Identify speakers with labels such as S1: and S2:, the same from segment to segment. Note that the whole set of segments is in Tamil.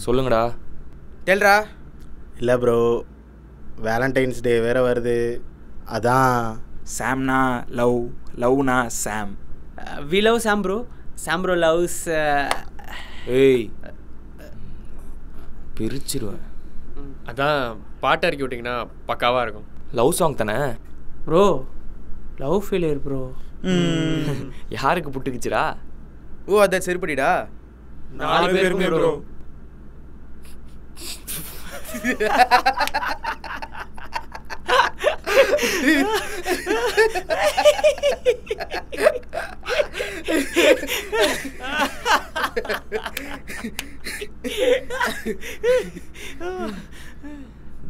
S1: சொல்லுங்கடா.
S2: டெல்ரா.
S3: இல்லை ப்ரோ, வேலண்டைன்ஸ் டே வேறு வருது, அதான்.
S4: சாம்னா லவ், லவ்னா Sam.
S5: We love Sam bro. Sam bro loves.
S1: ஏய் பிரிச்சிருவேன்.
S6: அதான் பாட்டு இறக்கி விட்டிங்கன்னா பக்காவாக இருக்கும்.
S1: லவ் சாங் தானே
S5: ப்ரோ? Love failure bro.
S1: யாருக்கு புட்டுக்குச்சுடா?
S2: ஓ அதான் சரிப்படிடா.
S5: 4 பேருக்குமே ப்ரோ.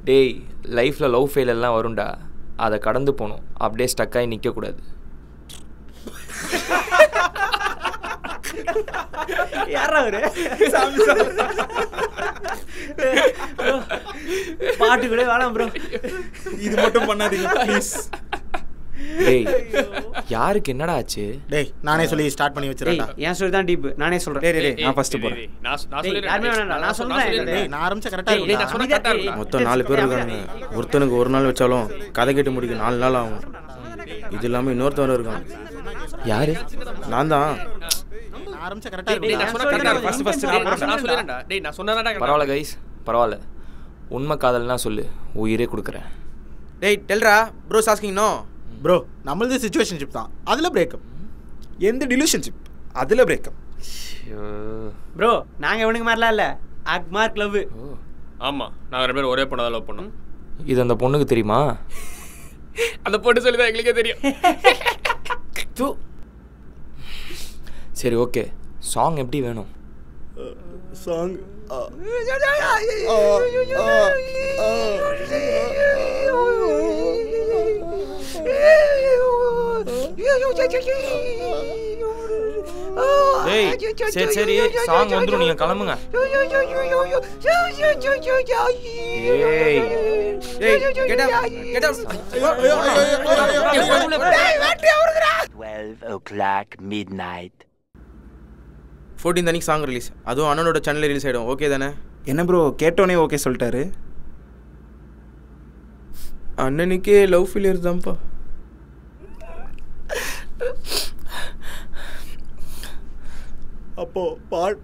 S1: டேய், லைஃப்பில் லவ் ஃபெயிலெல்லாம் வரும்டா, அதை கடந்து போகணும். அப்படியே ஸ்டக்காகி நிற்கக்கூடாது.
S5: யாரா அவரு? பாட்டு கூட வேணாம் ப்ரோ,
S4: இது மட்டும் பண்ணாதீங்க ப்ளீஸ்.
S1: டேய் யாருக்கு என்னடா ஆச்சு?
S3: டேய் நானே சொல்லி ஸ்டார்ட் பண்ணி வச்சிரேன்டா.
S5: என் ஸ்டோரி தான் டீப், நானே சொல்றேன்.
S4: டேய் நான் ஃபர்ஸ்ட் போறேன்.
S5: யாருமே வேணாம்டா, நான் சொல்றேன்.
S3: டேய் நான் ஆரம்பிச்ச கரெக்டா இருக்கு.
S4: மொத்தம் 4 பேர் இருக்காங்க. ஒருத்தனுக்கு ஒரு நாள் வச்சாலும் கதை கேட்டு முடிக்க 4 நாள் ஆகும். இது இல்லாம இன்னொருத்தவன் இருக்கான்.
S1: யாரு?
S4: நான் தான்.
S3: ஆரம்பிச்ச கரெக்டா இருக்கு.
S1: பரவாயில்ல கைஸ், பரவாயில்ல. உண்மை காதல்னா சொல்லு, உயிரே கொடுக்குறேன்.
S2: டேய் டெல்ரா, ப்ரோஸ் ஆஸ்கிங் நோ.
S3: ப்ரோ நம்மளது சிச்சுவேஷன்ஷிப் தான், அதில் பிரேக்கப்.
S4: எந்த ரிலேஷன்ஷிப் அதில் பிரேக்கப்.
S5: ப்ரோ நாங்க இவனுக்கு மாதிரிலாம் இல்ல, அக்மார்க் லவ்.
S6: ஆமாம், நாங்கள் 2 பேரும் ஒரே பொண்ணை தான் லவ் பண்ணோம்.
S1: இது அந்த பொண்ணுக்கு தெரியுமா?
S6: அந்த பொண்ணு சொல்லி தான் எங்களுக்கே தெரியும்.
S1: சரி ஓகே, சாங் எப்படி வேணும்?
S3: சாங்
S1: ஏய் சரி சரி, சாங் வந்துடும், நீங்கள் கிளம்புங்க. ஏய்
S2: ஏய் get up get up.
S7: 12 o'clock midnight.
S2: 14 அன்னைக்கு சாங் ரிலீஸ், அதுவும் அண்ணனோட சேனலில் ரிலீஸ் ஆகிடும். ஓகே தானே?
S4: என்ன ப்ரோ கேட்டோனே ஓகே சொல்லிட்டாரு?
S2: அண்ணனுக்கே லவ் ஃபெயிலியர் தான்ப்பா.
S3: அப்போ பாட்